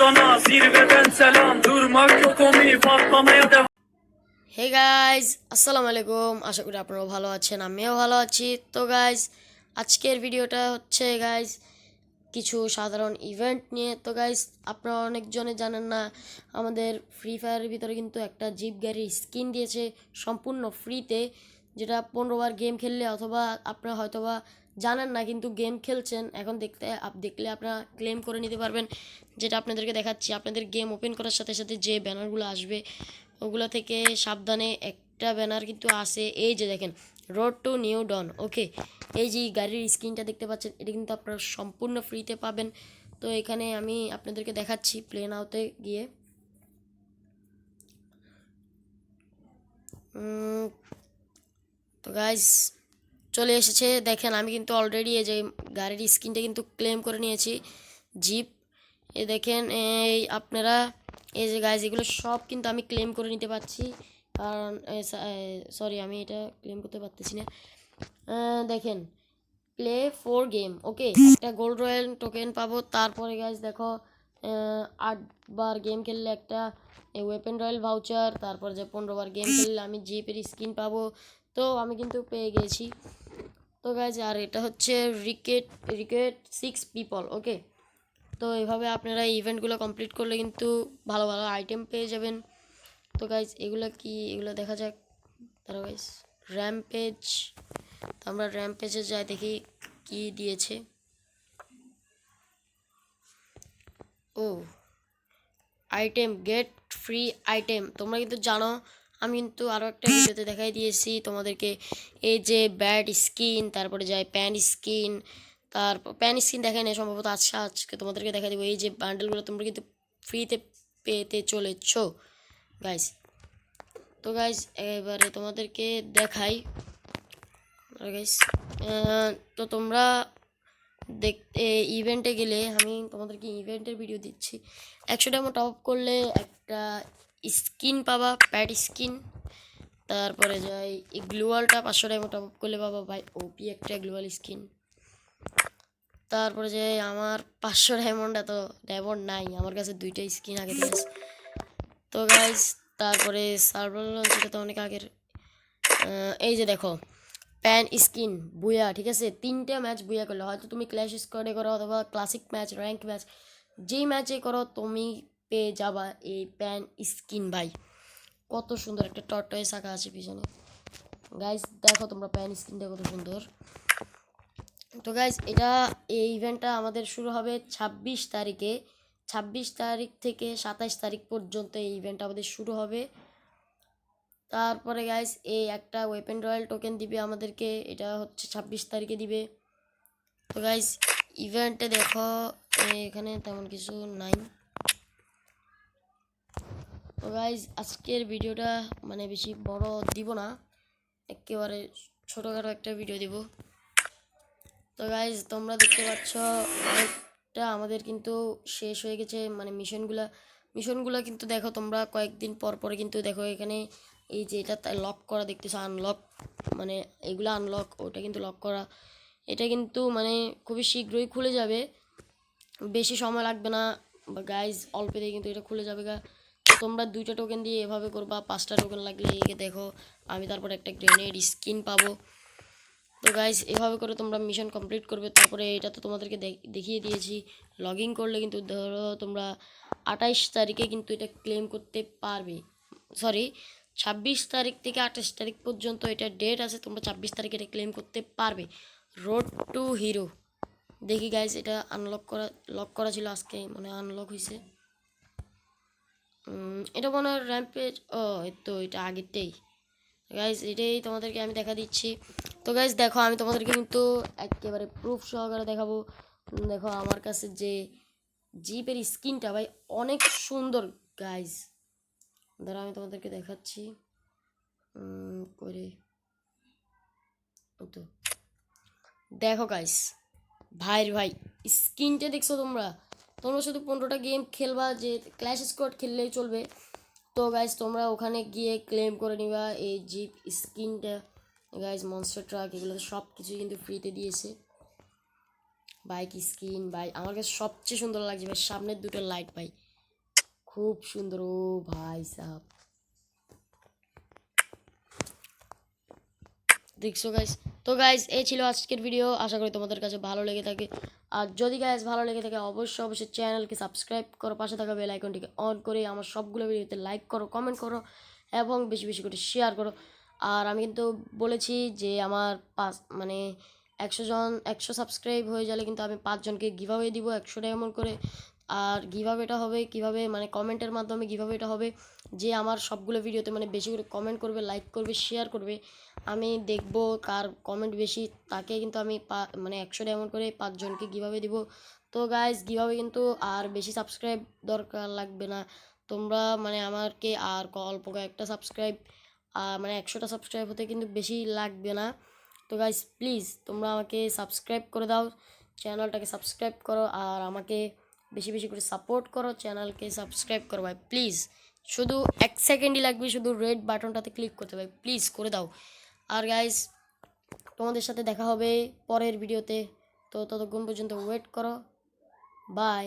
sana zirveden selam durmak yok omi patlamaya devam. Hey guys আসসালামু আলাইকুম, আশা করি আপনারাও ভালো আছেন, আমিও ভালো আছি। তো গাইজ আজকের ভিডিওটা হচ্ছে গাইজ কিছু সাধারণ ইভেন্ট নিয়ে। তো গাইজ আপনারা অনেকজনে জানেন না, আমাদের ফ্রি ফায়ারের ভিতরে কিন্তু একটা জিপ গাড়ির স্কিন দিয়েছে সম্পূর্ণ ফ্রিতে, যেটা 15 বার গেম খেললে, অথবা আপনারা হয়তোবা জানেন না কিন্তু গেম খেলছেন, এখন দেখলে আপনারা ক্লেম করে নিতে পারবেন। যেটা আপনাদেরকে দেখাচ্ছি, আপনাদের গেম ওপেন করার সাথে সাথে যে ব্যানারগুলো আসবে ওগুলো থেকে সাবধানে একটা ব্যানার কিন্তু আসে, এই যে দেখেন, রোড টু নিউ ডন। ওকে, এই যে গাড়ির স্ক্রিনটা দেখতে পাচ্ছেন, এটা কিন্তু আপনারা সম্পূর্ণ ফ্রিতে পাবেন। তো এখানে আমি আপনাদেরকে দেখাচ্ছি প্লে নাওতে গিয়ে। তো গাইস চলে এসেছে, দেখেন আমি কিন্তু অলরেডি এই যে গাড়ির স্ক্রিনটা কিন্তু ক্লেম করে নিয়েছি, জিপ। এ দেখেন, এই আপনারা এই যে গাইস এগুলো সব কিন্তু আমি ক্লেম করে নিতে পারছি, কারণ সরি আমি এটা ক্লেম করতে পারতেছি না। দেখেন, প্লে 4 গেম, ওকে, একটা গোল্ড রয়্যাল টোকেন পাবো। তারপরে গাইস দেখো, 8 বার গেম খেললে একটা ওয়েপেন রয়্যাল ভাউচার। তারপর যে 15 বার গেম খেললে আমি জিপের স্কিন পাবো। তো আমি কিন্তু পেয়ে গেছি। তো গাইজ, আর এটা হচ্ছে রিকেট 6 পিপল, ওকে। তো এভাবে আপনারা ইভেন্টগুলো কমপ্লিট করলে কিন্তু ভালো ভালো আইটেম পেয়ে যাবেন। তো গাইজ এগুলো কি, এগুলো দেখা যাক। তারা গাইজ র্যাম্পেজ, তো আমরা র্যাম্পেজে যাই, দেখি কি দিয়েছে। ও, আইটেম গেট ফ্রি আইটেম। তোমরা কিন্তু জানো, আমি কিন্তু আরও একটা ভিডিওতে দেখাই দিয়েছি তোমাদেরকে, এই যে ব্যাড স্কিন, তারপরে যায় প্যান স্কিন। তারপর প্যান স্কিন দেখাই না সম্ভবত, আজকে তোমাদেরকে দেখা দেবো। এই যে বান্ডেলগুলো তোমরা কিন্তু ফ্রিতে পেতে চলেছ গাইস। তো গাইস এবারে তোমাদেরকে দেখাই গাইস। তো তোমরা দেখতে ইভেন্টে গেলে, আমি তোমাদেরকে ইভেন্টের ভিডিও দিচ্ছি। 100 টাকা টপ আপ করলে একটা স্কিন পাবা, প্যাড স্কিন। তারপরে যাই এই গ্লুয়ালটা 500 টাকা টপ আপ করলে পাবা ভাই ওপি একটা গ্লুয়াল স্কিন। তারপরে যে আমার 500 ডায়মন্ড, এত ডায়মন্ড নাই আমার কাছে, 2টা স্কিন আগে দিয়ে আছে। তো গাইজ তারপরে সার্ভার লঞ্চ, এটা তো অনেক আগের। এই যে দেখো, প্যান স্কিন বুয়া, ঠিক আছে, 3টে ম্যাচ বুয়া করলে, হয়তো তুমি ক্ল্যাশ স্কোয়াডে করো অথবা ক্লাসিক ম্যাচ, র্যাঙ্ক ম্যাচ, যেই ম্যাচে করো তুমি পেয়ে যাবা এই প্যান স্কিন। ভাই কত সুন্দর একটা টর্টয়েস আঁকা আছে পিছনে। গাইজ দেখো তোমরা প্যান স্কিনটা কত সুন্দর। তো গাইজ এটা, এই ইভেন্টটা আমাদের শুরু হবে 26 তারিখে। 26 তারিখ থেকে 27 তারিখ পর্যন্ত এই ইভেন্টটা আমাদের শুরু হবে। তারপরে গাইস এই একটা ওয়েপেন রয়্যাল টোকেন দিবে আমাদেরকে, এটা হচ্ছে 26 তারিখে দিবে। তো গাইস ইভেন্টে দেখো, এখানে তেমন কিছু নাই। তো গাইস আজকের ভিডিওটা মানে বেশি বড় দিব না, একেবারে ছোটোখাটো একটা ভিডিও দিব। তো গাইস তোমরা দেখতে পাচ্ছ অনেকটা আমাদের কিন্তু শেষ হয়ে গেছে, মানে মিশনগুলো কিন্তু দেখো তোমরা কয়েকদিন পর পরে কিন্তু দেখো এখানে এই যে এটা লক করা দেখতেছো, আনলক, মানে এগুলো আনলক, ওটা কিন্তু লক করা। এটা কিন্তু মানে খুবই শীঘ্রই খুলে যাবে, বেশি সময় লাগবে না গাইজ, অল্পেতেই কিন্তু এটা খুলে যাবে গা। তোমরা 2টা টোকেন দিয়ে এভাবে করবা, 5টা টোকেন লাগলে একে দেখো আমি তারপর একটা গ্রেনেড স্কিন পাবো। তো গাইজ এভাবে করে তোমরা মিশন কমপ্লিট করবে। তারপরে এটা তো তোমাদেরকে দেখিয়ে দিয়েছি, লগ ইন করলে কিন্তু ধরো তোমরা 28 তারিখে কিন্তু এটা ক্লেম করতে পারবে। সরি, 26 তারিখ থেকে 28 তারিখ পর্যন্ত এটা ডেট আছে, তোমরা 26 তারিখে এটা ক্লেম করতে পারবে। রোড টু হিরো, দেখি গাইজ এটা লক করা ছিল, আজকে মনে আনলক হয়েছে। এটা মনে হয় র্যাম্পেজ, ও তো এটা আগেরটাই গাইজ, এটাই তোমাদেরকে আমি দেখা দিচ্ছি। তো গাইজ দেখো আমি তোমাদেরকে কিন্তু একেবারে প্রুফ সহকারে দেখাবো। দেখো আমার কাছে যে জিপের স্কিনটা ভাই অনেক সুন্দর গাইজ, ধরো আমি তোমাদেরকে দেখাচ্ছি করে। তো দেখো গাইজ, ভাই স্কিনটা দেখছো তোমরা? তোমরা শুধু 15টা গেম খেলবা, যে ক্ল্যাশ স্কোয়াড খেললেই চলবে। তো গাইজ তোমরা ওখানে গিয়ে ক্লেম করে নিবা এই জিপ স্কিনটা। গাইজ মনস্টার ট্রাক এগুলো সব কিছুই কিন্তু ফ্রিতে দিয়েছে। বাইক স্কিন ভাই আমার কাছে সবচেয়ে সুন্দর লাগছে ভাই, সামনের 2টা লাইট ভাই খুব সুন্দর। ও ভাই সাহেব, দেখছো গাইস? তো গাইস এই ছিল আজকের ভিডিও, আশা করি তোমাদের কাছে ভালো লেগে থাকে। আর যদি গাইস ভালো লেগে থাকে অবশ্যই চ্যানেলকে সাবস্ক্রাইব করো, পাশে থাকা বেল আইকনটিকে অন করে আমার সবগুলো ভিডিওতে লাইক করো, কমেন্ট করো এবং বেশি বেশি করে শেয়ার করো। আর আমি কিন্তু বলেছি যে আমার মানে 100 সাবস্ক্রাইব হয়ে গেলে কিন্তু আমি 5 জনকে গিভঅ্যাওয়ে দিব 100 এমন করে। আর গিভঅ্যাওয়েটা হবে কিভাবে, মানে কমেন্টের মাধ্যমে গিভঅ্যাওয়েটা হবে। যে আমার সবগুলো ভিডিওতে মানে বেশি করে কমেন্ট করবে, লাইক করবে, শেয়ার করবে, আমি দেখব কার কমেন্ট বেশি, তাকে কিন্তু আমি মানে 100 এমন করে 5 জনকে গিভঅ্যাওয়ে দিব। তো গাইজ গিভঅ্যাওয়ে কিন্তু আর বেশি সাবস্ক্রাইব দরকার লাগবে না, তোমরা মানে আমাকে আর অল্প কয়েকটা সাবস্ক্রাইব মানে 100টা সাবস্ক্রাইব হতে কিন্তু বেশি লাগবে না। তো গাইজ প্লিজ তোমরা আমাকে সাবস্ক্রাইব করে দাও, চ্যানেলটাকে সাবস্ক্রাইব করো আর আমাকে বেশি বেশি করে সাপোর্ট করো, চ্যানেলকে সাবস্ক্রাইব করো ভাই প্লিজ। শুধু 1 সেকেন্ডই লাগবে, শুধু রেড বাটনটাতে ক্লিক করতে ভাই, প্লিজ করে দাও। আর গাইজ তোমাদের সাথে দেখা হবে পরের ভিডিওতে, তো ততক্ষণ পর্যন্ত ওয়েট করো। বাই।